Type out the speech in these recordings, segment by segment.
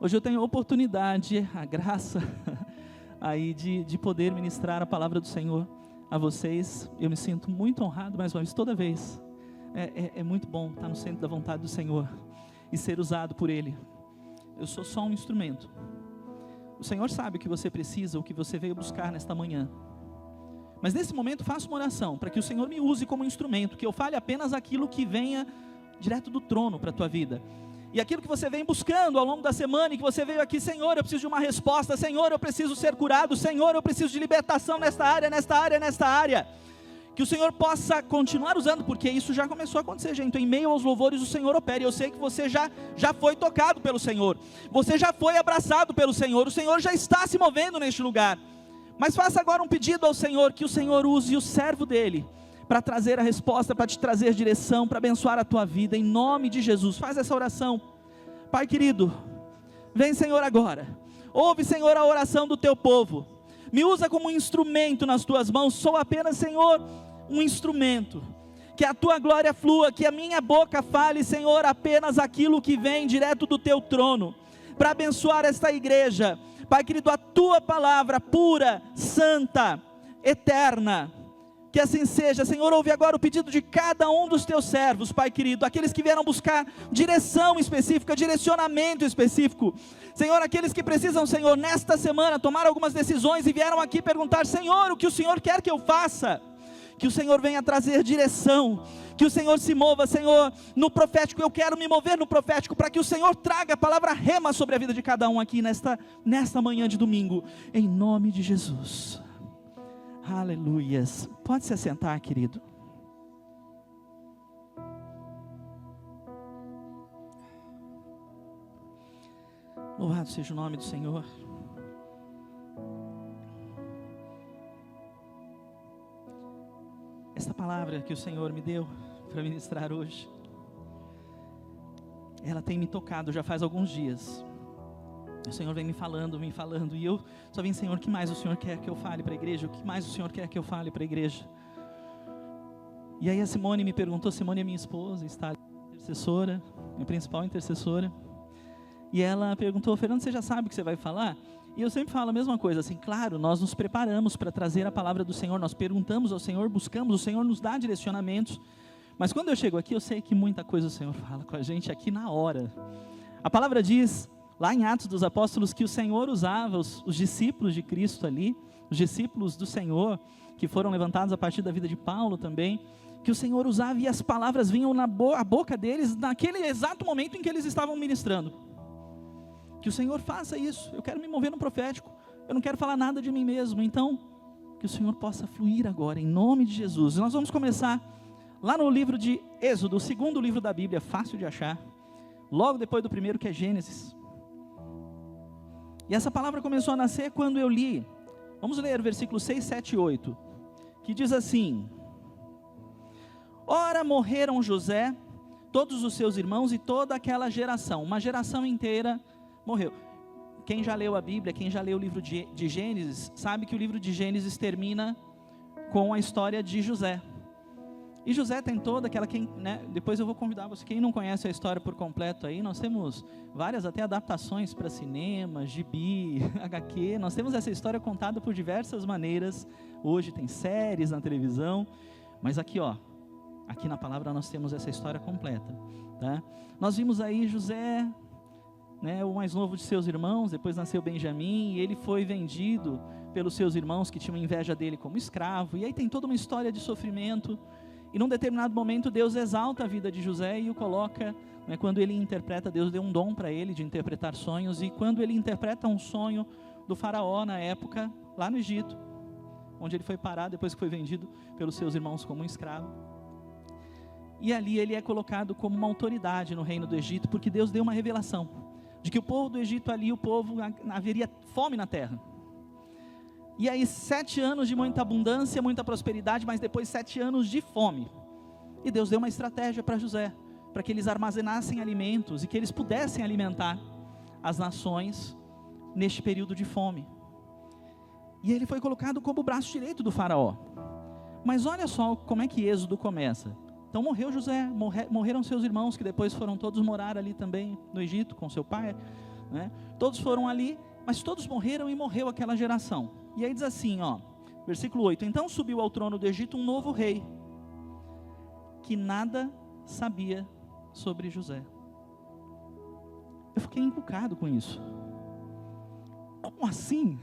Hoje eu tenho a oportunidade, a graça aí de poder ministrar a palavra do Senhor a vocês. Eu me sinto muito honrado, mais uma vez, toda vez. É muito bom estar no centro da vontade do Senhor e ser usado por Ele. Eu sou só um instrumento. O Senhor sabe o que você precisa, o que você veio buscar nesta manhã. Mas nesse momento faça uma oração, para que o Senhor me use como instrumento, que eu fale apenas aquilo que venha direto do trono para a tua vida. E aquilo que você vem buscando ao longo da semana, e que você veio aqui, Senhor, eu preciso de uma resposta, Senhor, eu preciso ser curado, Senhor, eu preciso de libertação nesta área. Que o Senhor possa continuar usando, porque isso já começou a acontecer, gente. Em meio aos louvores o Senhor opera, e eu sei que você já foi tocado pelo Senhor, você já foi abraçado pelo Senhor, o Senhor já está se movendo neste lugar. Mas faça agora um pedido ao Senhor, que o Senhor use o servo dele, para trazer a resposta, para te trazer direção, para abençoar a tua vida, em nome de Jesus. Faz essa oração. Pai querido, vem, Senhor, agora. Ouve, Senhor, a oração do teu povo. Me usa como um instrumento nas tuas mãos. Sou apenas, Senhor, um instrumento. Que a tua glória flua, que a minha boca fale, Senhor, apenas aquilo que vem direto do teu trono, para abençoar esta igreja. Pai querido, a tua palavra pura, santa, eterna, que assim seja. Senhor, ouve agora o pedido de cada um dos teus servos, Pai querido, aqueles que vieram buscar direção específica, direcionamento específico, Senhor, aqueles que precisam, Senhor, nesta semana, tomar algumas decisões e vieram aqui perguntar, Senhor, o que o Senhor quer que eu faça? Que o Senhor venha trazer direção, que o Senhor se mova, Senhor, no profético. Eu quero me mover no profético, para que o Senhor traga a palavra rema sobre a vida de cada um aqui nesta manhã de domingo, em nome de Jesus. Aleluias. Pode se assentar, querido. Louvado seja o nome do Senhor. Esta palavra que o Senhor me deu para ministrar hoje, ela tem me tocado já faz alguns dias. O Senhor vem me falando, e eu só vim, Senhor, o que mais o Senhor quer que eu fale para a igreja? O que mais o Senhor quer que eu fale para a igreja? E aí a Simone me perguntou, Simone é minha esposa, está intercessora, minha principal intercessora, e ela perguntou, Fernando, você já sabe o que você vai falar? E eu sempre falo a mesma coisa, assim, claro, nós nos preparamos para trazer a palavra do Senhor, nós perguntamos ao Senhor, buscamos, o Senhor nos dá direcionamentos, mas quando eu chego aqui, eu sei que muita coisa o Senhor fala com a gente aqui na hora. A palavra diz, lá em Atos dos Apóstolos, que o Senhor usava os discípulos de Cristo ali, os discípulos do Senhor, que foram levantados a partir da vida de Paulo também, que o Senhor usava e as palavras vinham na boca deles, naquele exato momento em que eles estavam ministrando. Que o Senhor faça isso. Eu quero me mover no profético, eu não quero falar nada de mim mesmo, então, que o Senhor possa fluir agora, em nome de Jesus. Nós vamos começar lá no livro de Êxodo, o segundo livro da Bíblia, fácil de achar, logo depois do primeiro, que é Gênesis. E essa palavra começou a nascer quando eu li, vamos ler versículos 6, 7 e 8, que diz assim: Ora morreram José, todos os seus irmãos e toda aquela geração, uma geração inteira morreu. Quem já leu a Bíblia, quem já leu o livro de Gênesis, sabe que o livro de Gênesis termina com a história de José. E José tem toda aquela, depois eu vou convidar você, quem não conhece a história por completo aí, nós temos várias até adaptações para cinema, gibi, HQ, nós temos essa história contada por diversas maneiras, hoje tem séries na televisão, mas aqui aqui na palavra nós temos essa história completa, tá? Nós vimos aí José, o mais novo de seus irmãos, depois nasceu Benjamim, e ele foi vendido pelos seus irmãos que tinham inveja dele como escravo, e aí tem toda uma história de sofrimento. E num determinado momento Deus exalta a vida de José e o coloca, quando ele interpreta, Deus deu um dom para ele de interpretar sonhos, e quando ele interpreta um sonho do faraó na época, lá no Egito, onde ele foi parar depois que foi vendido pelos seus irmãos como um escravo, e ali ele é colocado como uma autoridade no reino do Egito, porque Deus deu uma revelação, de que o povo do Egito ali, haveria fome na terra. E aí 7 anos de muita abundância, muita prosperidade, mas depois 7 anos de fome. E Deus deu uma estratégia para José, para que eles armazenassem alimentos e que eles pudessem alimentar as nações neste período de fome. E ele foi colocado como o braço direito do faraó. Mas olha só como é que Êxodo começa. Então morreu José, morreram seus irmãos, que depois foram todos morar ali também no Egito com seu pai, né? Todos foram ali, mas todos morreram e morreu aquela geração. E aí diz assim, ó, versículo 8: então subiu ao trono do Egito um novo rei, que nada sabia sobre José. Eu fiquei encucado com isso. Como assim?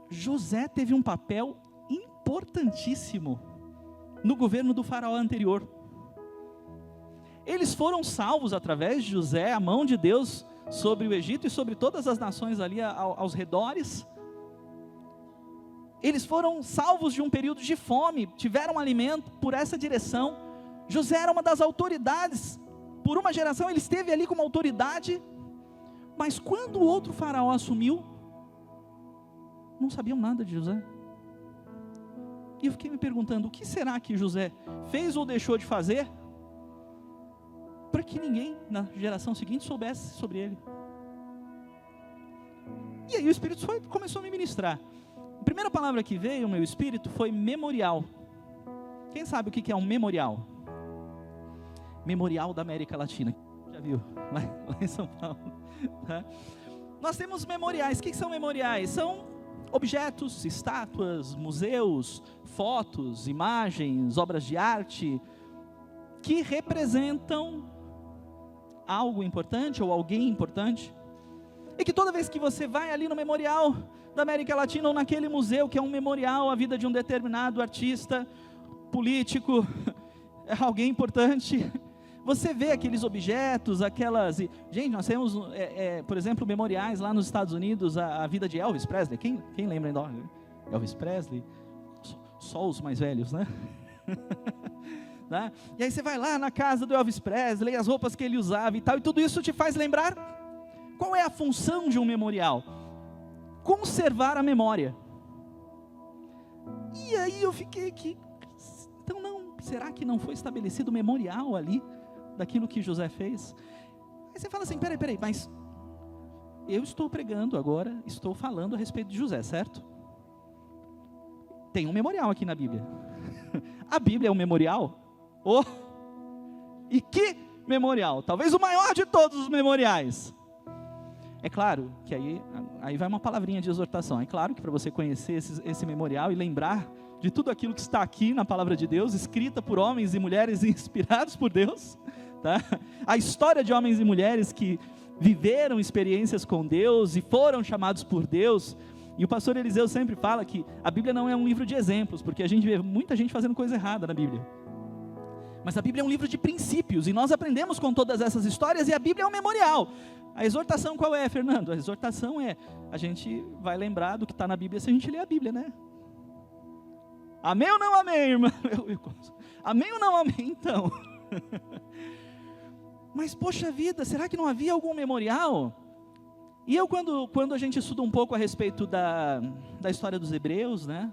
José teve um papel importantíssimo no governo do faraó anterior. Eles foram salvos através de José, a mão de Deus sobre o Egito e sobre todas as nações ali aos redores. Eles foram salvos de um período de fome, tiveram alimento por essa direção. José era uma das autoridades, por uma geração ele esteve ali como autoridade, mas quando o outro faraó assumiu, não sabiam nada de José. E eu fiquei me perguntando, o que será que José fez ou deixou de fazer, para que ninguém na geração seguinte soubesse sobre ele? E aí o Espírito começou a me ministrar. A primeira palavra que veio ao meu espírito foi memorial. Quem sabe o que é um memorial? Memorial da América Latina. Já viu? Lá em São Paulo. Tá? Nós temos memoriais. O que são memoriais? São objetos, estátuas, museus, fotos, imagens, obras de arte, que representam algo importante ou alguém importante. E que toda vez que você vai ali no memorial da América Latina, ou naquele museu que é um memorial à vida de um determinado artista, político, alguém importante, você vê aqueles objetos, aquelas... Gente, nós temos, por exemplo, memoriais lá nos Estados Unidos, a vida de Elvis Presley. Quem lembra ainda? Elvis Presley? Só os mais velhos, né? Né? E aí você vai lá na casa do Elvis Presley, as roupas que ele usava e tal, e tudo isso te faz lembrar. Qual é a função de um memorial? Conservar a memória. E aí eu fiquei aqui, então não, será que não foi estabelecido memorial ali, daquilo que José fez? Aí você fala assim, peraí, mas eu estou pregando agora, estou falando a respeito de José, certo? Tem um memorial aqui na Bíblia. A Bíblia é um memorial? Oh! E que memorial? Talvez o maior de todos os memoriais. É claro que aí vai uma palavrinha de exortação. É claro que para você conhecer esse memorial e lembrar de tudo aquilo que está aqui na palavra de Deus, escrita por homens e mulheres inspirados por Deus, tá? A história de homens e mulheres que viveram experiências com Deus e foram chamados por Deus. E o pastor Eliseu sempre fala que a Bíblia não é um livro de exemplos, porque a gente vê muita gente fazendo coisa errada na Bíblia. Mas a Bíblia é um livro de princípios, e nós aprendemos com todas essas histórias, e a Bíblia é um memorial. A exortação qual é, Fernando? A exortação é, a gente vai lembrar do que está na Bíblia se a gente ler a Bíblia, né? Amém ou não amém, irmã? Amém ou não amém, então? Mas poxa vida, será que não havia algum memorial? E eu quando a gente estuda um pouco a respeito da história dos hebreus, né?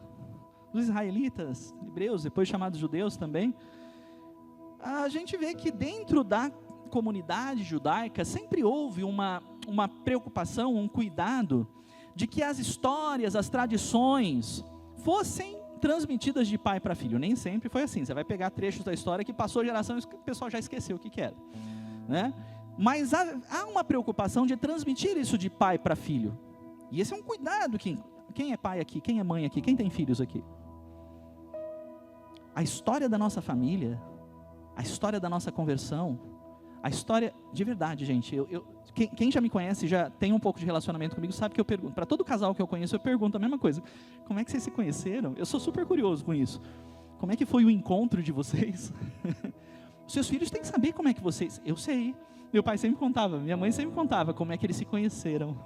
Dos israelitas, hebreus, depois chamados judeus também, a gente vê que dentro da comunidade judaica sempre houve uma preocupação, um cuidado de que as histórias, as tradições fossem transmitidas de pai para filho. Nem sempre foi assim. Você vai pegar trechos da história que passou gerações e o pessoal já esqueceu o que era, né? Mas há uma preocupação de transmitir isso de pai para filho. E esse é um cuidado. Quem é pai aqui? Quem é mãe aqui? Quem tem filhos aqui? A história da nossa família, a história da nossa conversão, a história de verdade, gente. Quem já me conhece, já tem um pouco de relacionamento comigo, sabe que eu pergunto. Para todo casal que eu conheço, eu pergunto a mesma coisa. Como é que vocês se conheceram? Eu sou super curioso com isso. Como é que foi o encontro de vocês? Os seus filhos têm que saber como é que vocês... Eu sei. Meu pai sempre contava, minha mãe sempre contava como é que eles se conheceram.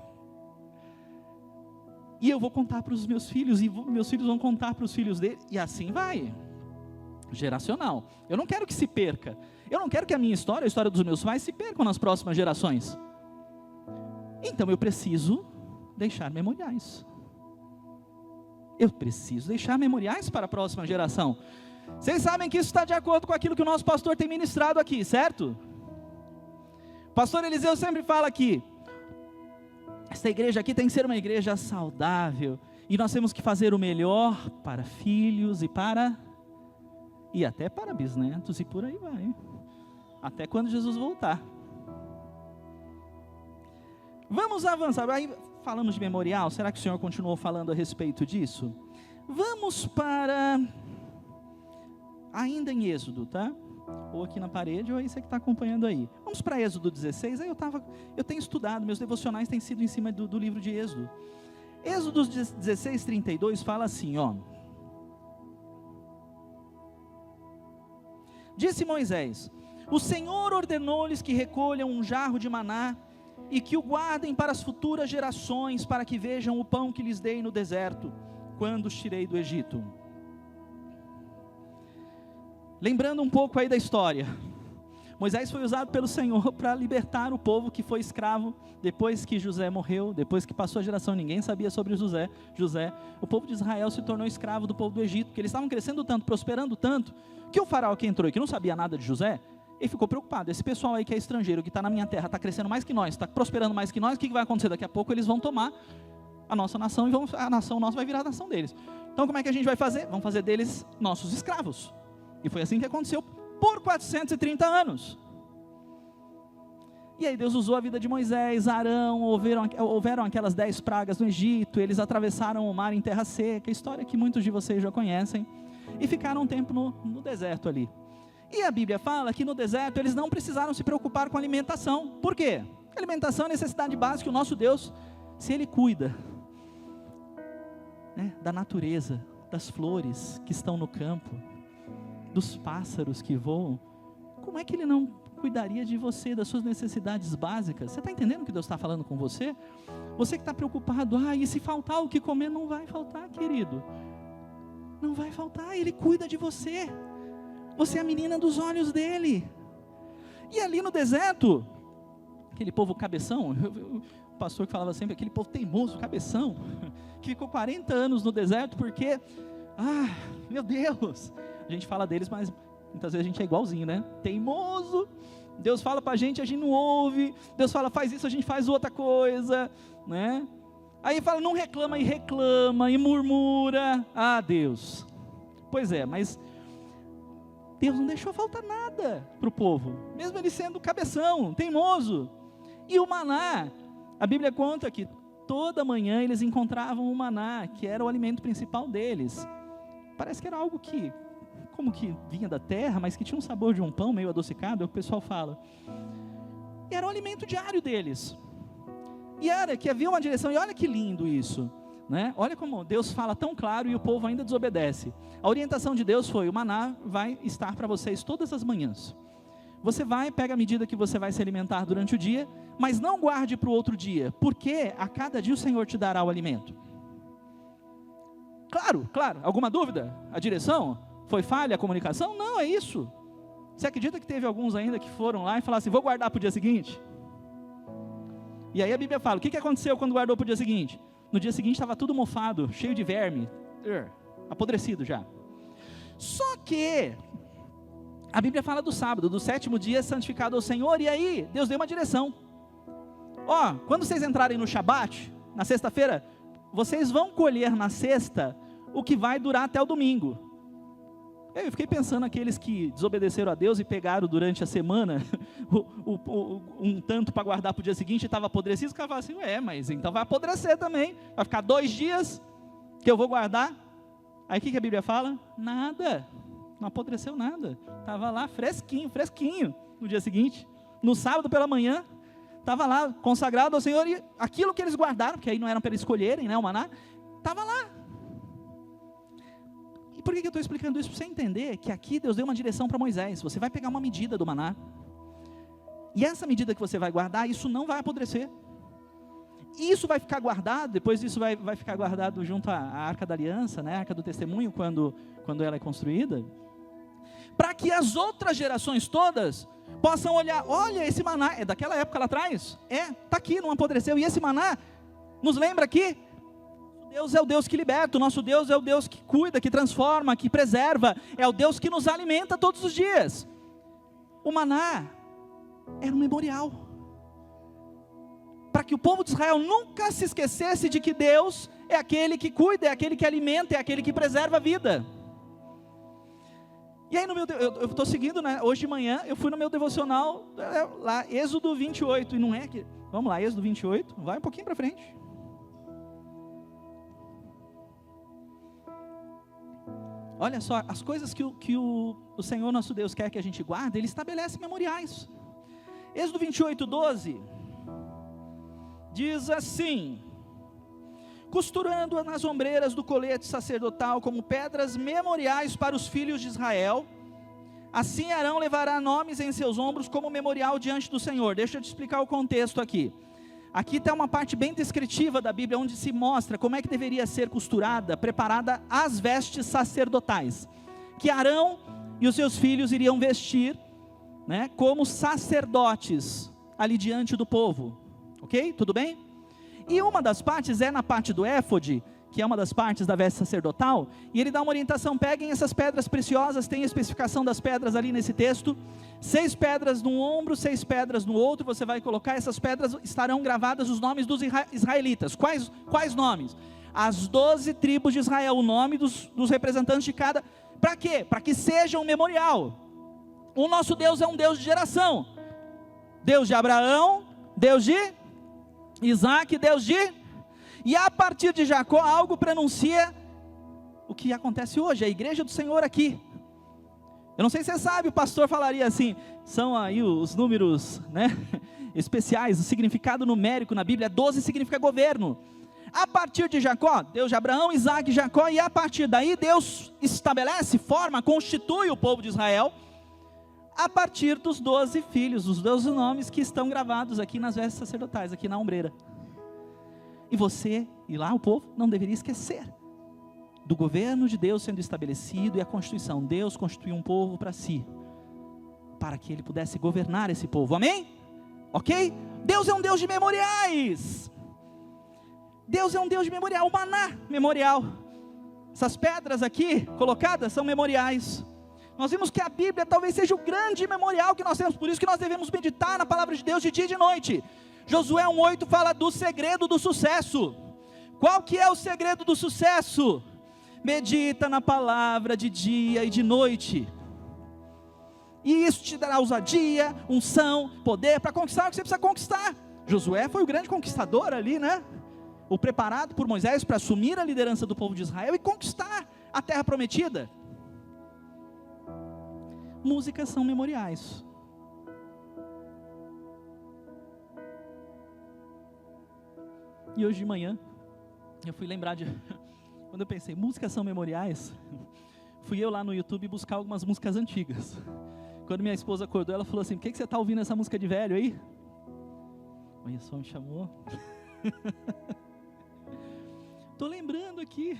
E eu vou contar para os meus filhos, e meus filhos vão contar para os filhos dele, e assim vai. Geracional. Eu não quero que se perca. Eu não quero que a minha história, a história dos meus pais, se percam nas próximas gerações. Então eu preciso deixar memoriais. Eu preciso deixar memoriais para a próxima geração. Vocês sabem que isso está de acordo com aquilo que o nosso pastor tem ministrado aqui, certo? O pastor Eliseu sempre fala aqui, essa igreja aqui tem que ser uma igreja saudável, e nós temos que fazer o melhor para filhos e até para bisnetos, e por aí vai, até quando Jesus voltar. Vamos avançar. Aí falamos de memorial, será que o Senhor continuou falando a respeito disso? Vamos para, ainda em Êxodo, tá? Ou aqui na parede, ou aí você que está acompanhando aí. Vamos para Êxodo 16, aí eu tenho estudado, meus devocionais têm sido em cima do livro de Êxodo. Êxodo 16, 32 fala assim, ó. Disse Moisés: o Senhor ordenou-lhes que recolham um jarro de maná e que o guardem para as futuras gerações, para que vejam o pão que lhes dei no deserto, quando os tirei do Egito. Lembrando um pouco aí da história, Moisés foi usado pelo Senhor para libertar o povo que foi escravo, depois que José morreu, depois que passou a geração, ninguém sabia sobre José, o povo de Israel se tornou escravo do povo do Egito, porque eles estavam crescendo tanto, prosperando tanto, que o faraó que entrou e que não sabia nada de José, ele ficou preocupado. Esse pessoal aí que é estrangeiro, que está na minha terra, está crescendo mais que nós, está prosperando mais que nós, o que vai acontecer? Daqui a pouco eles vão tomar a nossa nação e a nação nossa vai virar a nação deles. Então como é que a gente vai fazer? Vamos fazer deles nossos escravos. E foi assim que aconteceu por 430 anos. E aí Deus usou a vida de Moisés, Arão, houveram aquelas 10 pragas no Egito, eles atravessaram o mar em terra seca, história que muitos de vocês já conhecem, e ficaram um tempo no deserto ali. E a Bíblia fala que no deserto eles não precisaram se preocupar com alimentação. Por quê? Alimentação é necessidade básica, o nosso Deus, se Ele cuida, né, da natureza, das flores que estão no campo, dos pássaros que voam, como é que Ele não cuidaria de você, das suas necessidades básicas? Você está entendendo o que Deus está falando com você? Você que está preocupado, e se faltar o que comer? Não vai faltar, querido, não vai faltar, Ele cuida de você, você é a menina dos olhos dEle. E ali no deserto, aquele povo cabeção, o pastor que falava sempre, aquele povo teimoso, cabeção, que ficou 40 anos no deserto, porque, meu Deus, a gente fala deles, mas muitas vezes a gente é igualzinho, né? Teimoso, Deus fala pra gente, a gente não ouve, Deus fala, faz isso, a gente faz outra coisa, né? Aí fala, não reclama, e murmura, Deus, pois é, mas Deus não deixou faltar nada para o povo, mesmo ele sendo cabeção, teimoso. E o maná, a Bíblia conta que toda manhã eles encontravam o maná, que era o alimento principal deles. Parece que era algo que, como que vinha da terra, mas que tinha um sabor de um pão meio adocicado, é o que o pessoal fala. E era o alimento diário deles. E era que havia uma direção, e olha que lindo isso, né? Olha como Deus fala tão claro e o povo ainda desobedece. A orientação de Deus foi, o maná vai estar para vocês todas as manhãs. Você pega a medida que você vai se alimentar durante o dia, mas não guarde para o outro dia, porque a cada dia o Senhor te dará o alimento. Claro, alguma dúvida? A direção? Foi falha a comunicação? Não, é isso. Você acredita que teve alguns ainda que foram lá e falaram assim, vou guardar para o dia seguinte? E aí a Bíblia fala, o que aconteceu quando guardou para o dia seguinte? No dia seguinte estava tudo mofado, cheio de verme, apodrecido já. Só que a Bíblia fala do sábado, do 7º dia santificado ao Senhor, e aí Deus deu uma direção. Quando vocês entrarem no Shabat, na sexta-feira, vocês vão colher na sexta o que vai durar até o domingo. Eu fiquei pensando aqueles que desobedeceram a Deus e pegaram durante a semana um tanto para guardar para o dia seguinte e estava apodrecido, os caras falaram assim, mas então vai apodrecer também, vai ficar 2 dias que eu vou guardar. Aí o que a Bíblia fala? Nada, não apodreceu nada, estava lá fresquinho no dia seguinte, no sábado pela manhã, estava lá consagrado ao Senhor, e aquilo que eles guardaram, que aí não eram para eles escolherem, né, o maná, estava lá. E por que eu estou explicando isso? Para você entender que aqui Deus deu uma direção para Moisés. Você vai pegar uma medida do maná, e essa medida que você vai guardar, isso não vai apodrecer. Isso vai ficar guardado, depois disso vai ficar guardado junto à Arca da Aliança, né, a Arca do Testemunho, quando ela é construída, para que as outras gerações todas possam olhar, olha, esse maná é daquela época lá atrás, está aqui, não apodreceu, e esse maná nos lembra que Deus é o Deus que liberta, o nosso Deus é o Deus que cuida, que transforma, que preserva, é o Deus que nos alimenta todos os dias. O maná era um memorial, para que o povo de Israel nunca se esquecesse de que Deus é aquele que cuida, é aquele que alimenta, é aquele que preserva a vida. E aí eu estou seguindo, né? Hoje de manhã eu fui no meu devocional, lá, Êxodo 28, e não é que... Vamos lá, Êxodo 28, vai um pouquinho para frente. Olha só, as coisas que o Senhor nosso Deus quer que a gente guarde, Ele estabelece memoriais. Êxodo 28, 12, diz assim: costurando nas ombreiras do colete sacerdotal como pedras memoriais para os filhos de Israel, assim Arão levará nomes em seus ombros como memorial diante do Senhor. Deixa eu te explicar o contexto aqui. Aqui está uma parte bem descritiva da Bíblia, onde se mostra como é que deveria ser costurada, preparada as vestes sacerdotais, que Arão e os seus filhos iriam vestir, né, como sacerdotes, ali diante do povo, ok? Tudo bem? E uma das partes é na parte do éfode, que é uma das partes da veste sacerdotal, e ele dá uma orientação: peguem essas pedras preciosas, tem a especificação das pedras ali nesse texto, 6 pedras num ombro, 6 pedras no outro, você vai colocar, essas pedras estarão gravadas os nomes dos israelitas. Quais nomes? As 12 tribos de Israel, o nome dos representantes de cada. Para quê? Para que seja um memorial. O nosso Deus é um Deus de geração, Deus de Abraão, Deus de Isaac, Deus de... E a partir de Jacó, algo prenuncia o que acontece hoje, a igreja do Senhor aqui. Eu não sei se você sabe, o pastor falaria assim, são aí os números, né, especiais, o significado numérico na Bíblia, 12 significa governo. A partir de Jacó, Deus de Abraão, Isaac e Jacó, e a partir daí Deus estabelece, forma, constitui o povo de Israel, a partir dos 12 filhos, os 12 nomes que estão gravados aqui nas vestes sacerdotais, aqui na ombreira. E você, e lá o povo, não deveria esquecer do governo de Deus sendo estabelecido e a constituição. Deus constituiu um povo para si, para que Ele pudesse governar esse povo, amém? Ok? Deus é um Deus de memoriais. Deus é um Deus de memorial, o maná memorial. Essas pedras aqui colocadas são memoriais. Nós vimos que a Bíblia talvez seja o grande memorial que nós temos, por isso que nós devemos meditar na palavra de Deus de dia e de noite. Josué 1,8 fala do segredo do sucesso. Qual que é o segredo do sucesso? Medita na palavra de dia e de noite, e isso te dará ousadia, unção, poder para conquistar o que você precisa conquistar. Josué foi o grande conquistador ali, né? O preparado por Moisés para assumir a liderança do povo de Israel e conquistar a terra prometida. Músicas são memoriais. E hoje de manhã, eu fui lembrar de... Quando eu pensei, músicas são memoriais, fui eu lá no YouTube buscar algumas músicas antigas. Quando minha esposa acordou, ela falou assim: por que você está ouvindo essa música de velho aí? Olha só, me chamou. Estou lembrando aqui.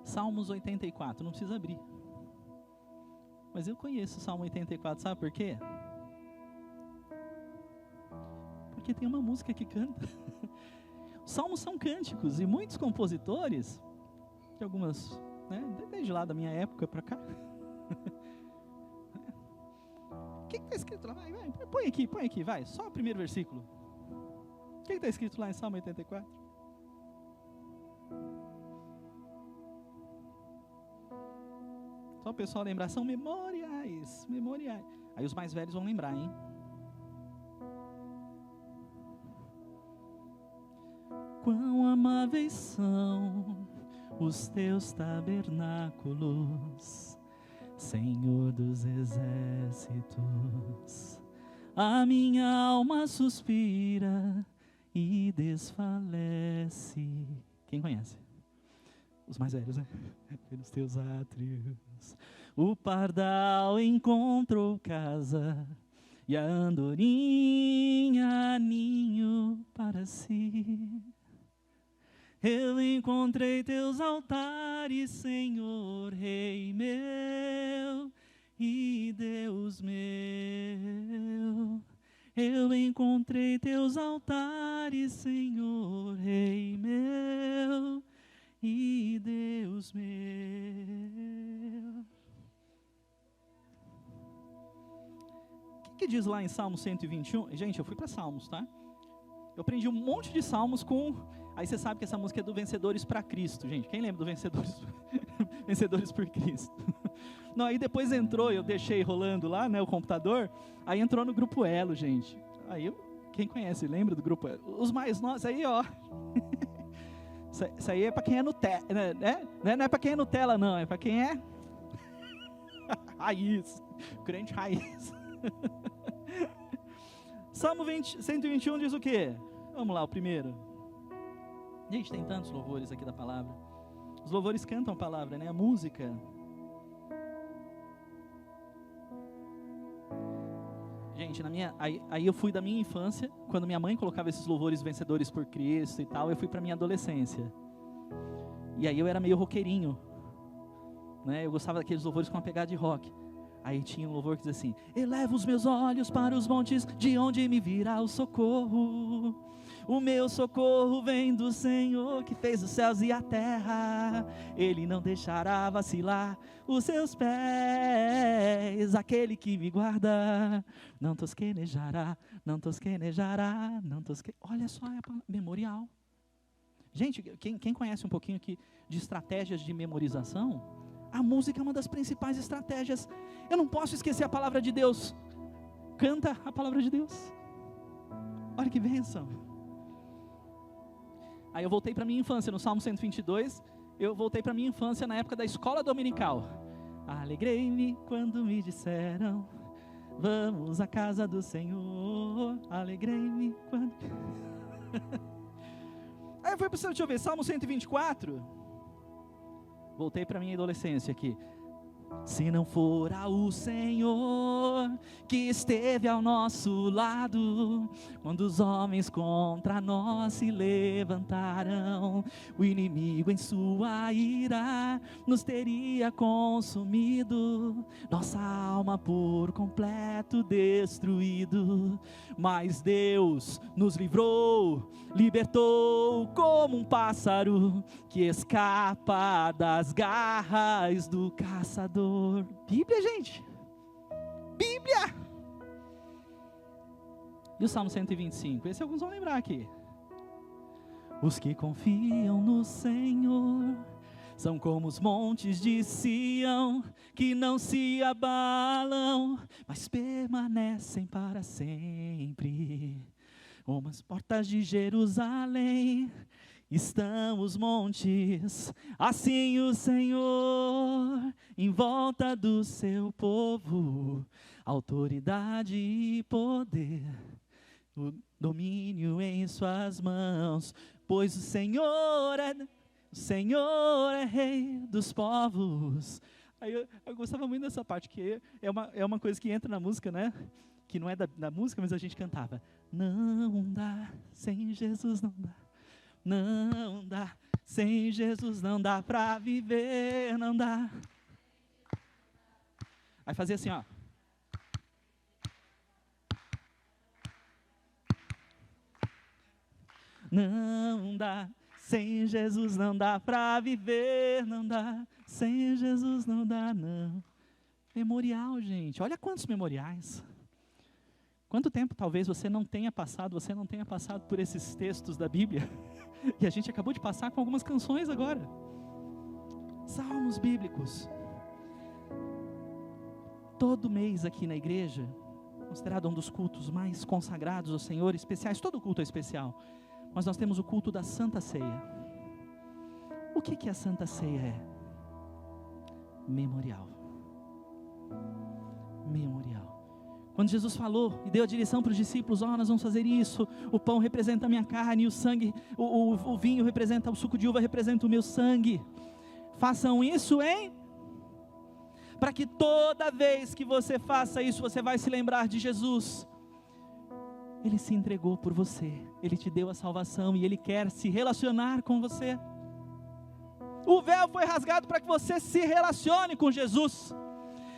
Salmos 84, não precisa abrir. Mas eu conheço o Salmo 84, sabe por quê? Porque tem uma música que canta. Os salmos são cânticos, e muitos compositores, de algumas, né, desde lá da minha época para cá. O que está escrito lá? Vai, põe aqui, vai, só o primeiro versículo. O que está escrito lá em Salmo 84? Só o pessoal lembrar, são memoriais. Aí os mais velhos vão lembrar, hein? Quão amáveis são os teus tabernáculos, Senhor dos exércitos. A minha alma suspira e desfalece. Quem conhece? Os mais velhos, né? Pelos teus átrios. O pardal encontrou casa e a andorinha ninho para si. Eu encontrei teus altares, Senhor, Rei meu e Deus meu. Eu encontrei teus altares, Senhor, Rei meu e Deus meu. O que diz lá em Salmo 121? Gente, eu fui para Salmos, tá? Eu aprendi um monte de salmos com... Aí você sabe que essa música é do Vencedores para Cristo, gente. Quem lembra do Vencedores? Vencedores por Cristo. Não, aí depois entrou, eu deixei rolando lá, né, o computador, aí entrou no Grupo Elo, gente. Aí, quem conhece, lembra do Grupo Elo? Os mais novos, aí ó, isso aí é para quem é Nutella, né? Não é para quem é Nutella não, é para quem é raiz, crente raiz. Salmo 121 diz o quê? Vamos lá, o primeiro. Gente, tem tantos louvores aqui da palavra. Os louvores cantam a palavra, né? A música. Gente, aí eu fui da minha infância, quando minha mãe colocava esses louvores vencedores por Cristo e tal, eu fui para minha adolescência. E aí eu era meio roqueirinho, né? Eu gostava daqueles louvores com uma pegada de rock. Aí tinha um louvor que diz assim: eleva os meus olhos para os montes, de onde me virá o socorro. O meu socorro vem do Senhor, que fez os céus e a terra. Ele não deixará vacilar os seus pés. Aquele que me guarda não tosquenejará, não tosquenejará, não tosquenejará. Olha só, é memorial. Gente, quem conhece um pouquinho aqui de estratégias de memorização, a música é uma das principais estratégias. Eu não posso esquecer a palavra de Deus. Canta a palavra de Deus. Olha que bênção. Aí eu voltei para minha infância, no Salmo 122, eu voltei para minha infância na época da escola dominical. Alegrei-me quando me disseram, vamos à casa do Senhor. Alegrei-me quando... Aí foi para o seu, deixa eu ver, Salmo 124. Voltei para minha adolescência aqui. Se não fora o Senhor que esteve ao nosso lado, quando os homens contra nós se levantaram, o inimigo em sua ira nos teria consumido, nossa alma por completo destruído. Mas Deus nos livrou, libertou como um pássaro que escapa das garras do caçador. Bíblia, gente, Bíblia. E o Salmo 125, esse alguns vão lembrar aqui. Os que confiam no Senhor são como os montes de Sião, que não se abalam, mas permanecem para sempre. Como as portas de Jerusalém estão os montes, assim o Senhor em volta do seu povo, autoridade e poder, o domínio em suas mãos, pois o Senhor é Rei dos povos. Aí eu gostava muito dessa parte, que é uma coisa que entra na música, né? Que não é da música, mas a gente cantava. Não dá, sem Jesus não dá. Não dá, sem Jesus não dá pra viver, não dá. Aí fazia assim, ó. Não dá, sem Jesus não dá pra viver, não dá. Sem Jesus não dá, não. Memorial, gente, olha quantos memoriais. Quanto tempo talvez você não tenha passado por esses textos da Bíblia? E a gente acabou de passar com algumas canções agora. Salmos bíblicos. Todo mês aqui na igreja, considerado um dos cultos mais consagrados ao Senhor, especiais, todo culto é especial. Mas nós temos o culto da Santa Ceia. O que a Santa Ceia é? Memorial. Memorial. Quando Jesus falou e deu a direção para os discípulos, nós vamos fazer isso, o pão representa a minha carne, o sangue, o vinho representa, o suco de uva representa o meu sangue. Façam isso, hein? Para que toda vez que você faça isso, você vai se lembrar de Jesus. Ele se entregou por você, Ele te deu a salvação e Ele quer se relacionar com você. O véu foi rasgado para que você se relacione com Jesus.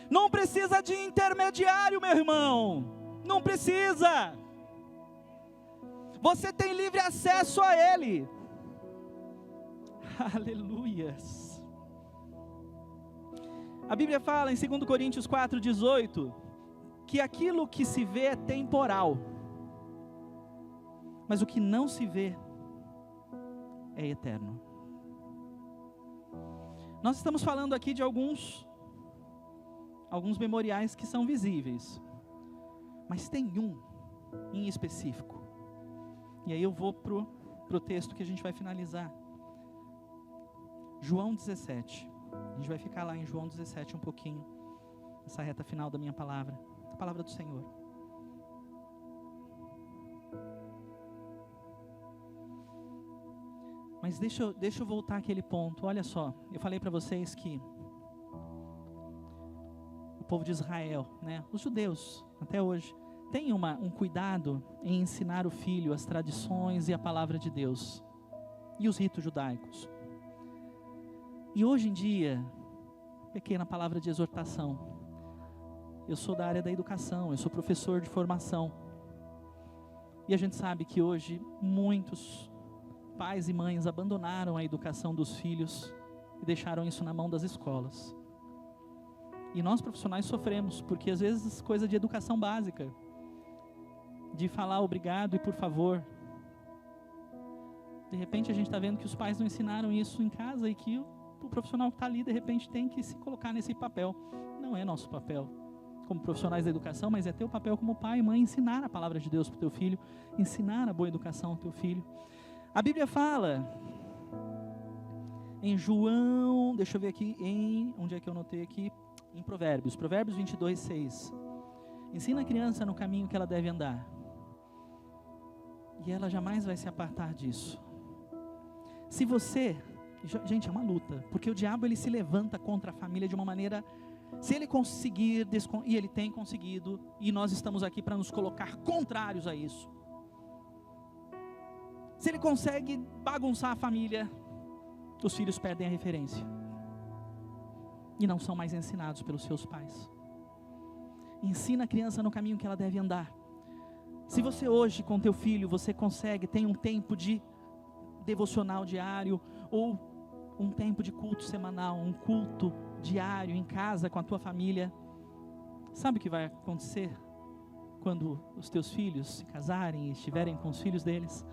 Não precisa de intermediário, meu irmão. Não precisa. Você tem livre acesso a Ele. Aleluias. A Bíblia fala em 2 Coríntios 4:18 que aquilo que se vê é temporal, mas o que não se vê é eterno. Nós estamos falando aqui de alguns alguns memoriais que são visíveis, mas tem um em específico. E aí eu vou pro texto que a gente vai finalizar. João 17. A gente vai ficar lá em João 17 um pouquinho, essa reta final da minha palavra, a palavra do Senhor. Mas deixa eu voltar àquele ponto. Olha só, eu falei para vocês que o povo de Israel, né, os judeus, até hoje, tem um cuidado em ensinar o filho as tradições e a palavra de Deus e os ritos judaicos. E hoje em dia, pequena palavra de exortação, eu sou da área da educação, eu sou professor de formação, e a gente sabe que hoje muitos pais e mães abandonaram a educação dos filhos e deixaram isso na mão das escolas. E nós profissionais sofremos, porque às vezes coisa de educação básica, de falar obrigado e por favor, de repente a gente está vendo que os pais não ensinaram isso em casa e que o profissional que está ali de repente tem que se colocar nesse papel. Não é nosso papel como profissionais da educação, mas é teu papel como pai e mãe ensinar a palavra de Deus para o teu filho, ensinar a boa educação ao teu filho. A Bíblia fala em João, deixa eu ver aqui, onde é que eu notei aqui? Em Provérbios 22, 6. Ensina a criança no caminho que ela deve andar, e ela jamais vai se apartar disso. Se você, gente, é uma luta, porque o diabo ele se levanta contra a família de uma maneira, se ele conseguir, e ele tem conseguido, e nós estamos aqui para nos colocar contrários a isso. Se ele consegue bagunçar a família, os filhos perdem a referência e não são mais ensinados pelos seus pais. Ensina a criança no caminho que ela deve andar. Se você hoje com teu filho, você consegue, tem um tempo de devocional diário, ou um tempo de culto semanal, um culto diário em casa com a tua família, sabe o que vai acontecer quando os teus filhos se casarem e estiverem com os filhos deles?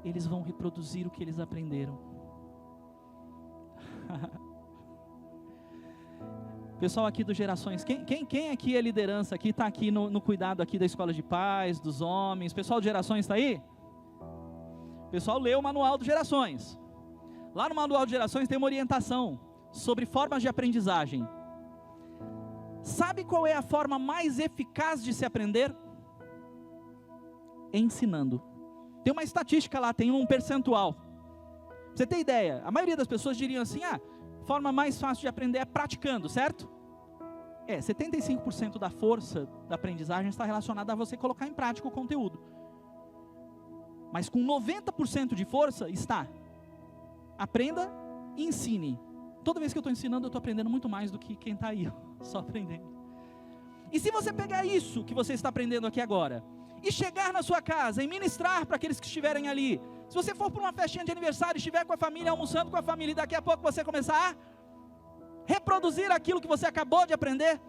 Eles vão reproduzir o que eles aprenderam. Pessoal aqui do Gerações, quem aqui é liderança aqui, está aqui no cuidado aqui da escola de pais, dos homens? Pessoal de Gerações está aí? O pessoal leu o manual do Gerações. Lá no manual de Gerações tem uma orientação sobre formas de aprendizagem. Sabe qual é a forma mais eficaz de se aprender? Ensinando. Tem uma estatística lá, tem um percentual. Pra você ter ideia, a maioria das pessoas diriam assim, a forma mais fácil de aprender é praticando, certo? 75% da força da aprendizagem está relacionada a você colocar em prática o conteúdo. Mas com 90% de força está, aprenda e ensine. Toda vez que eu estou ensinando, eu estou aprendendo muito mais do que quem está aí, só aprendendo. E se você pegar isso que você está aprendendo aqui agora, e chegar na sua casa e ministrar para aqueles que estiverem ali, se você for para uma festinha de aniversário, estiver com a família, almoçando com a família, e daqui a pouco você começar a reproduzir aquilo que você acabou de aprender,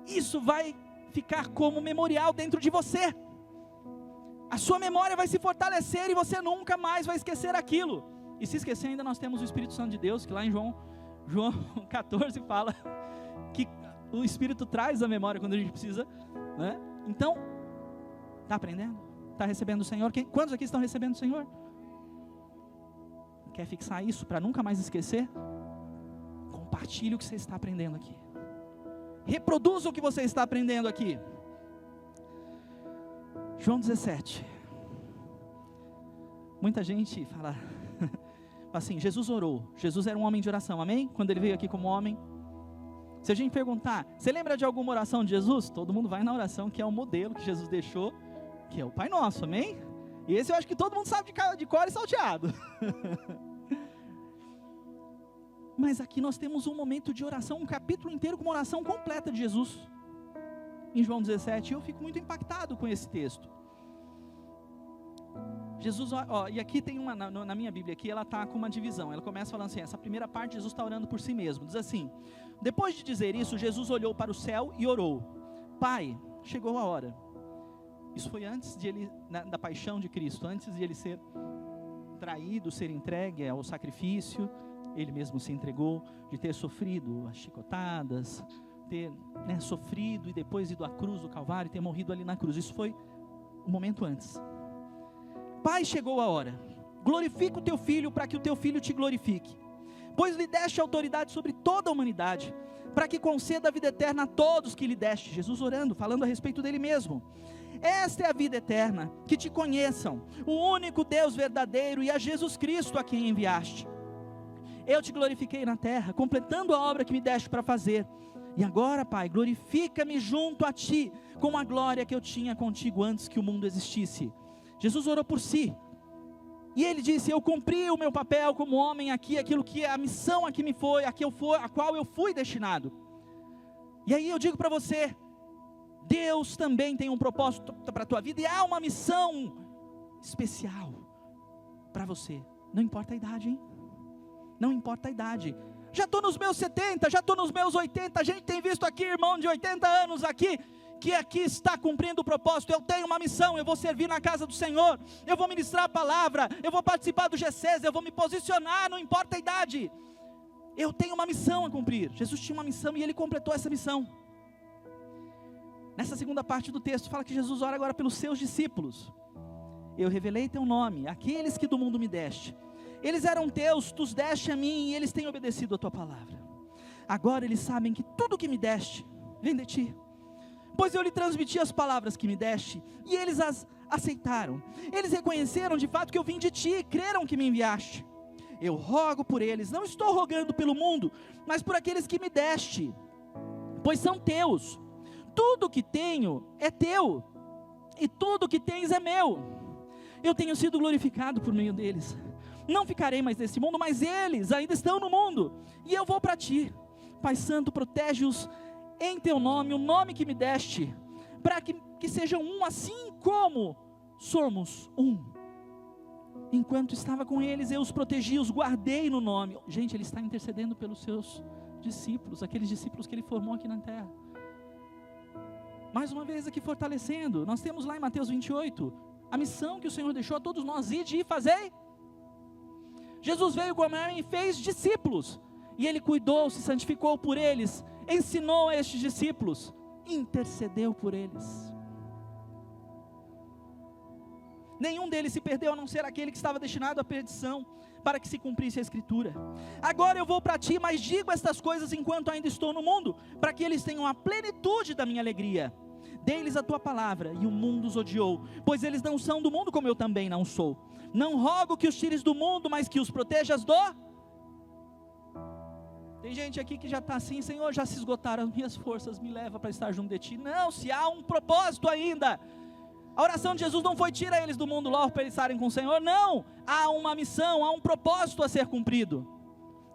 isso vai ficar como memorial dentro de você. A sua memória vai se fortalecer e você nunca mais vai esquecer aquilo. E se esquecer, ainda nós temos o Espírito Santo de Deus, que lá em João 14 fala que o Espírito traz a memória quando a gente precisa, né? Então, está aprendendo? Está recebendo o Senhor? Quantos aqui estão recebendo o Senhor? Quer fixar isso para nunca mais esquecer? Compartilhe o que você está aprendendo aqui. Reproduza o que você está aprendendo aqui. João 17. Muita gente fala assim, Jesus orou. Jesus era um homem de oração, amém? Quando ele veio aqui como homem. Se a gente perguntar, você lembra de alguma oração de Jesus? Todo mundo vai na oração que é o modelo que Jesus deixou, que é o Pai Nosso, amém? E esse eu acho que todo mundo sabe de cor e salteado. Mas aqui nós temos um momento de oração, um capítulo inteiro com uma oração completa de Jesus. Em João 17, eu fico muito impactado com esse texto. Jesus, e aqui tem uma, na minha Bíblia aqui, ela está com uma divisão. Ela começa falando assim, essa primeira parte, Jesus está orando por si mesmo. Diz assim, depois de dizer isso, Jesus olhou para o céu e orou. Pai, chegou a hora. Isso foi antes de ele, da paixão de Cristo, antes de ele ser traído, ser entregue ao sacrifício. Ele mesmo se entregou, de ter sofrido as chicotadas, ter sofrido e depois ido à cruz do Calvário e ter morrido ali na cruz. Isso foi o momento antes. Pai, chegou a hora, glorifica o teu filho para que o teu filho te glorifique, pois lhe deste autoridade sobre toda a humanidade, para que conceda a vida eterna a todos que lhe deste. Jesus orando, falando a respeito dele mesmo. Esta é a vida eterna, que te conheçam, o único Deus verdadeiro, e a Jesus Cristo a quem enviaste. Eu te glorifiquei na terra, completando a obra que me deste para fazer. E agora, Pai, glorifica-me junto a ti, com a glória que eu tinha contigo antes que o mundo existisse. Jesus orou por si, e ele disse: eu cumpri o meu papel como homem aqui, aquilo que a missão aqui me foi, a qual eu fui destinado. E aí eu digo para você, Deus também tem um propósito para a tua vida, e há uma missão especial para você. Não importa a idade, hein? Não importa a idade. Já estou nos meus 70, já estou nos meus 80, a gente tem visto aqui irmão de 80 anos aqui, que aqui está cumprindo o propósito. Eu tenho uma missão, eu vou servir na casa do Senhor, eu vou ministrar a palavra, eu vou participar do GCs, eu vou me posicionar, não importa a idade. Eu tenho uma missão a cumprir. Jesus tinha uma missão e ele completou essa missão. Nessa segunda parte do texto fala que Jesus ora agora pelos seus discípulos. Eu revelei teu nome, aqueles que do mundo me deste. Eles eram teus, tu os deste a mim, e eles têm obedecido a tua palavra. Agora eles sabem que tudo que me deste vem de ti, pois eu lhe transmiti as palavras que me deste, e eles as aceitaram. Eles reconheceram de fato que eu vim de ti, e creram que me enviaste. Eu rogo por eles, não estou rogando pelo mundo, mas por aqueles que me deste, pois são teus. Tudo que tenho é teu, e tudo que tens é meu. Eu tenho sido glorificado por meio deles. Não ficarei mais nesse mundo, mas eles ainda estão no mundo, e eu vou para ti. Pai Santo, protege-os em teu nome, o nome que me deste, para que sejam um, assim como somos um. Enquanto estava com eles, eu os protegi, os guardei no nome. Gente, ele está intercedendo pelos seus discípulos, aqueles discípulos que ele formou aqui na terra. Mais uma vez aqui fortalecendo, nós temos lá em Mateus 28, a missão que o Senhor deixou a todos nós, ide e fazei. Jesus veio como homem e fez discípulos, e ele cuidou, se santificou por eles, ensinou a estes discípulos, intercedeu por eles. Nenhum deles se perdeu, a não ser aquele que estava destinado à perdição, para que se cumprisse a Escritura. Agora eu vou para ti, mas digo estas coisas enquanto ainda estou no mundo, para que eles tenham a plenitude da minha alegria. Dei-lhes a tua palavra, e o mundo os odiou, pois eles não são do mundo, como eu também não sou. Não rogo que os tires do mundo, mas que os protejas do... Tem gente aqui que já está assim: Senhor, já se esgotaram as minhas forças, me leva para estar junto de ti. Não, se há um propósito ainda. A oração de Jesus não foi: tira eles do mundo logo para eles estarem com o Senhor. Não, há uma missão, há um propósito a ser cumprido.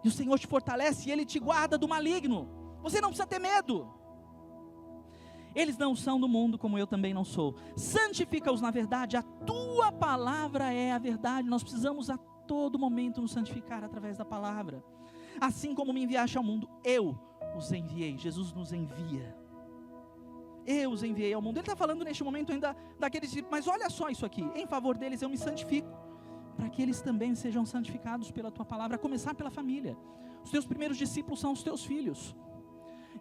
E o Senhor te fortalece, e Ele te guarda do maligno. Você não precisa ter medo. Eles não são do mundo, como eu também não sou. Santifica-os na verdade, a tua palavra é a verdade. Nós precisamos a todo momento nos santificar através da palavra. Assim como me enviaste ao mundo, eu os enviei. Jesus nos envia. Eu os enviei ao mundo. Ele está falando neste momento ainda daqueles, mas olha só isso aqui: em favor deles eu me santifico, para que eles também sejam santificados pela tua palavra, a começar pela família. Os teus primeiros discípulos são os teus filhos.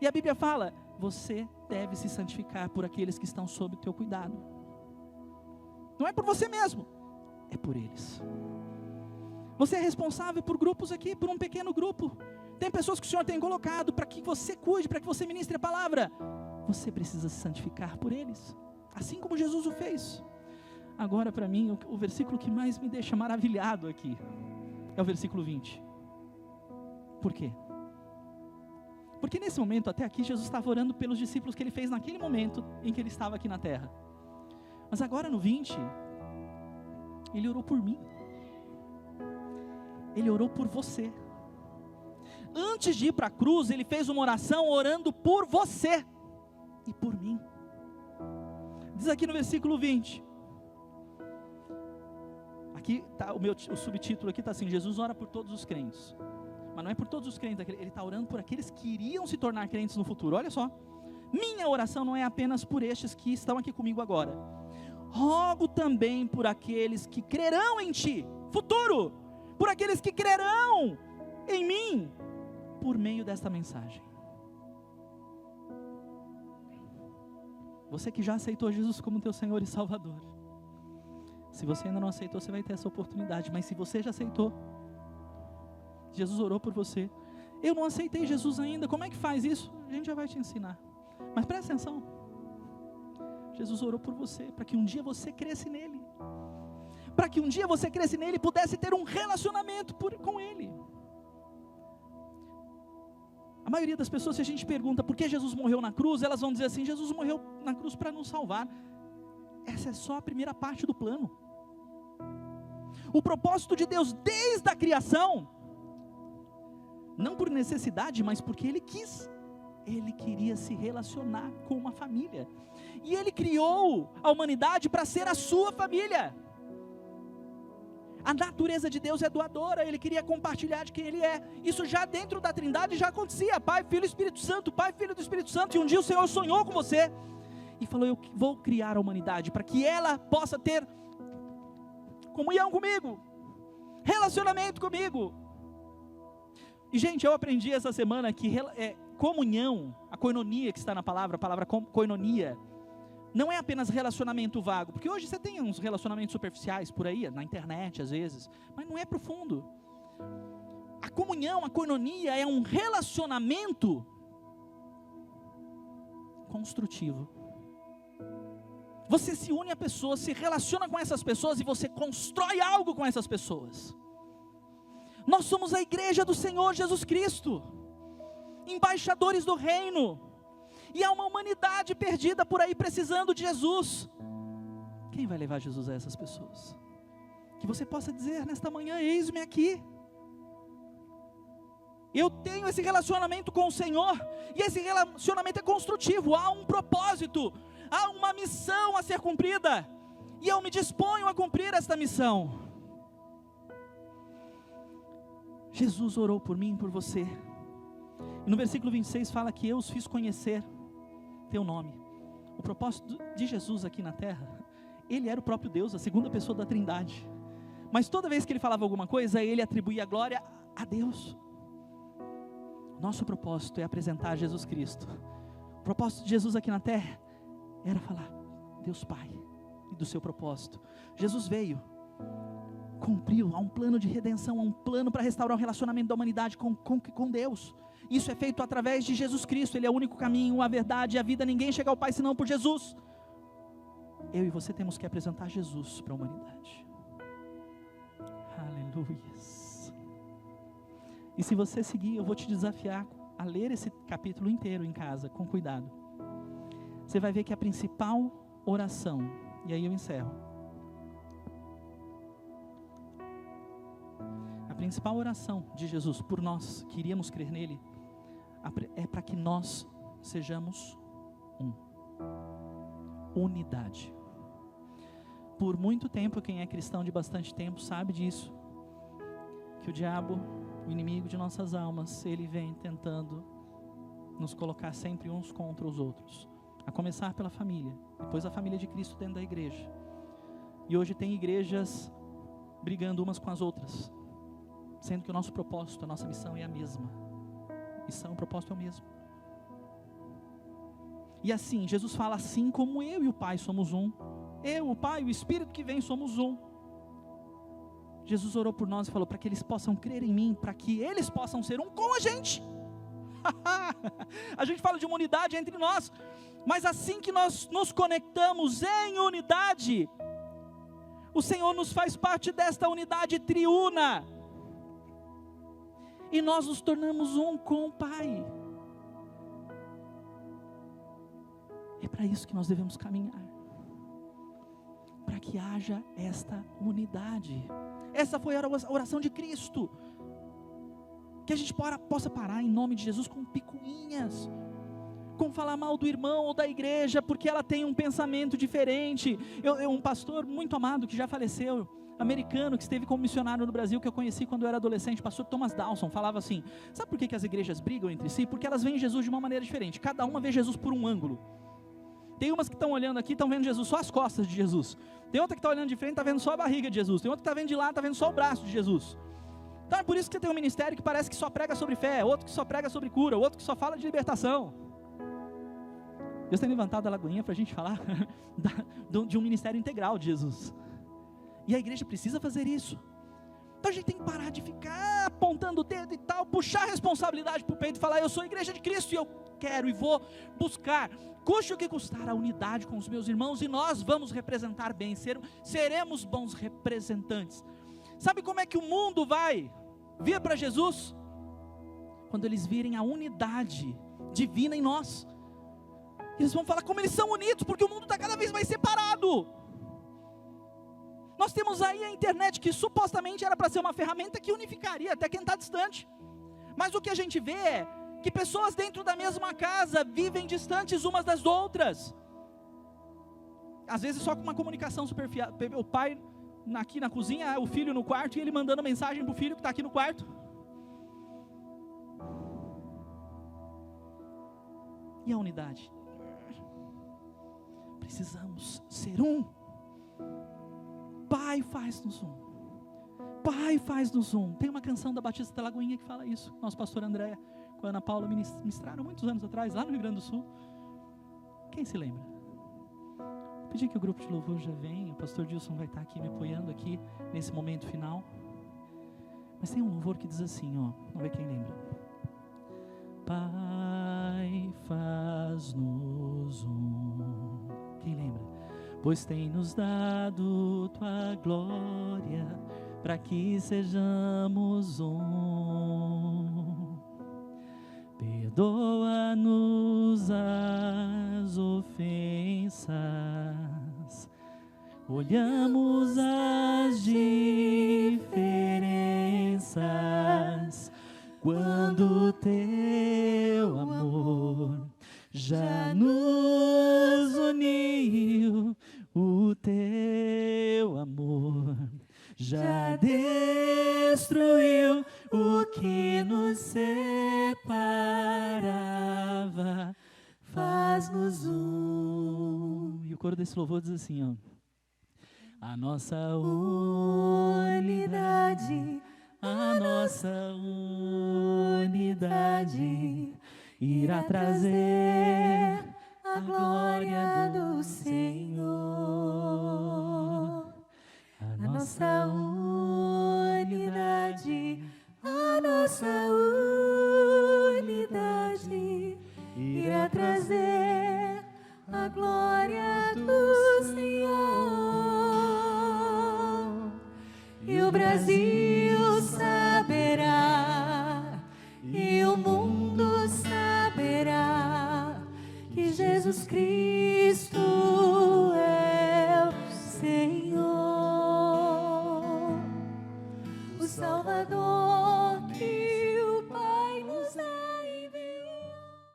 E a Bíblia fala: você deve se santificar por aqueles que estão sob o teu cuidado. Não é por você mesmo, é por eles. Você é responsável por grupos aqui, por um pequeno grupo. Tem pessoas que o Senhor tem colocado para que você cuide, para que você ministre a palavra. Você precisa se santificar por eles, assim como Jesus o fez. Agora, para mim, o versículo que mais me deixa maravilhado aqui é o versículo 20. Por quê? Porque nesse momento, até aqui, Jesus estava orando pelos discípulos que Ele fez naquele momento em que Ele estava aqui na terra. Mas agora no 20, Ele orou por mim. Ele orou por você. Antes de ir para a cruz, Ele fez uma oração orando por você e por mim. Diz aqui no versículo 20. Aqui está o subtítulo aqui está assim: Jesus ora por todos os crentes. Mas não é por todos os crentes, Ele está orando por aqueles que iriam se tornar crentes no futuro. Olha só: minha oração não é apenas por estes que estão aqui comigo agora. Rogo também por aqueles que crerão em ti, futuro, por aqueles que crerão em mim, por meio desta mensagem. Você que já aceitou Jesus como teu Senhor e Salvador. Se você ainda não aceitou, você vai ter essa oportunidade. Mas se você já aceitou, Jesus orou por você. Eu não aceitei Jesus ainda, como é que faz isso? A gente já vai te ensinar. Mas presta atenção. Jesus orou por você, para que um dia você cresça nele. Para que um dia você cresça nele e pudesse ter um relacionamento com ele. A maioria das pessoas, se a gente pergunta por que Jesus morreu na cruz, elas vão dizer assim: Jesus morreu na cruz para nos salvar. Essa é só a primeira parte do plano. O propósito de Deus desde a criação, não por necessidade, mas porque Ele quis. Ele queria se relacionar com uma família. E Ele criou a humanidade para ser a sua família. A natureza de Deus é doadora, Ele queria compartilhar de quem Ele é. Isso já dentro da Trindade já acontecia. Pai, Filho e Espírito Santo, Pai, Filho do Espírito Santo. E um dia o Senhor sonhou com você e falou: eu vou criar a humanidade para que ela possa ter comunhão comigo, relacionamento comigo. E gente, eu aprendi essa semana que comunhão, a koinonia que está na palavra, a palavra koinonia, não é apenas relacionamento vago, porque hoje você tem uns relacionamentos superficiais por aí, na internet às vezes, mas não é profundo. A comunhão, a koinonia é um relacionamento construtivo. Você se une a pessoas, se relaciona com essas pessoas e você constrói algo com essas pessoas. Nós somos a igreja do Senhor Jesus Cristo, embaixadores do reino, e há uma humanidade perdida por aí precisando de Jesus. Quem vai levar Jesus a essas pessoas? Que você possa dizer nesta manhã: eis-me aqui. Eu tenho esse relacionamento com o Senhor, e esse relacionamento é construtivo, há um propósito, há uma missão a ser cumprida, e eu me disponho a cumprir esta missão. Jesus orou por mim e por você, e no versículo 26 fala que eu os fiz conhecer teu nome. O propósito de Jesus aqui na terra, Ele era o próprio Deus, a segunda pessoa da Trindade, mas toda vez que Ele falava alguma coisa, Ele atribuía a glória a Deus. Nosso propósito é apresentar Jesus Cristo. O propósito de Jesus aqui na terra era falar Deus Pai e do seu propósito. Jesus veio, cumpriu, há um plano de redenção, há um plano para restaurar o relacionamento da humanidade com Deus. Isso é feito através de Jesus Cristo. Ele é o único caminho, a verdade e a vida. Ninguém chega ao Pai senão por Jesus. Eu e você temos que apresentar Jesus para a humanidade. Aleluia. E se você seguir, eu vou te desafiar a ler esse capítulo inteiro em casa, com cuidado. Você vai ver que a principal oração, e aí eu encerro. A principal oração de Jesus por nós, que iríamos crer nele, é para que nós sejamos um. Unidade. Por muito tempo, quem é cristão de bastante tempo sabe disso, que o diabo, o inimigo de nossas almas, ele vem tentando nos colocar sempre uns contra os outros, a começar pela família, depois a família de Cristo dentro da igreja. E hoje tem igrejas brigando umas com as outras, sendo que o nosso propósito, a nossa missão é a mesma. Missão, o propósito é o mesmo. E assim, Jesus fala: assim como eu e o Pai somos um, eu, o Pai, o Espírito que vem somos um. Jesus orou por nós e falou para que eles possam crer em mim, para que eles possam ser um com a gente. A gente fala de uma unidade entre nós, mas assim que nós nos conectamos em unidade, o Senhor nos faz parte desta unidade triuna, e nós nos tornamos um com o Pai. É para isso que nós devemos caminhar, para que haja esta unidade. Essa foi a oração de Cristo. Que a gente possa parar em nome de Jesus com picuinhas, com falar mal do irmão ou da igreja, porque ela tem um pensamento diferente. Um pastor muito amado, que já faleceu, americano, que esteve como missionário no Brasil, que eu conheci quando eu era adolescente, pastor Thomas Dawson, falava assim: sabe por que as igrejas brigam entre si? Porque elas veem Jesus de uma maneira diferente, cada uma vê Jesus por um ângulo. Tem umas que estão olhando aqui, estão vendo Jesus só as costas de Jesus. Tem outra que está olhando de frente, está vendo só a barriga de Jesus. Tem outra que está vendo de lá, está vendo só o braço de Jesus. Então é por isso que tem um ministério que parece que só prega sobre fé, outro que só prega sobre cura, outro que só fala de libertação. Deus tem levantado a Lagoinha para a gente falar de um ministério integral de Jesus. E a igreja precisa fazer isso. Então a gente tem que parar de ficar apontando o dedo e tal, puxar a responsabilidade para o peito e falar: eu sou a igreja de Cristo e eu quero e vou buscar, custe o que custar, a unidade com os meus irmãos, e nós vamos representar bem, seremos bons representantes. Sabe como é que o mundo vai vir para Jesus? Quando eles virem a unidade divina em nós. Eles vão falar como eles são unidos, porque o mundo está cada vez mais separado. Nós temos aí a internet, que supostamente era para ser uma ferramenta que unificaria até quem está distante, mas o que a gente vê é que pessoas dentro da mesma casa vivem distantes umas das outras, às vezes só com uma comunicação superficial, o pai aqui na cozinha, o filho no quarto, e ele mandando mensagem para o filho que está aqui no quarto. E a unidade? Precisamos ser um. Pai, faz-nos um. Pai, faz-nos um. Tem uma canção da Batista da Lagoinha que fala isso. Nosso pastor André, com a Ana Paula, ministraram muitos anos atrás, lá no Rio Grande do Sul. Quem se lembra? Vou pedir que o grupo de louvor já venha. O pastor Dilson vai estar aqui me apoiando aqui nesse momento final. Mas tem um louvor que diz assim, ó. Vamos ver quem lembra. Pai, faz-nos um. Quem lembra? Pois tem nos dado tua glória, para que sejamos um. Perdoa-nos as ofensas, olhamos as diferenças, quando teu amor já nos uniu, o teu amor já destruiu o que nos separava, faz-nos um. E o coro desse louvor diz assim, ó: a nossa unidade, a nossa unidade irá trazer a glória do Senhor. A nossa unidade, a nossa unidade irá trazer a glória do Senhor. E o Brasil saberá, e o mundo saberá, que Jesus Cristo é o Senhor, o Salvador que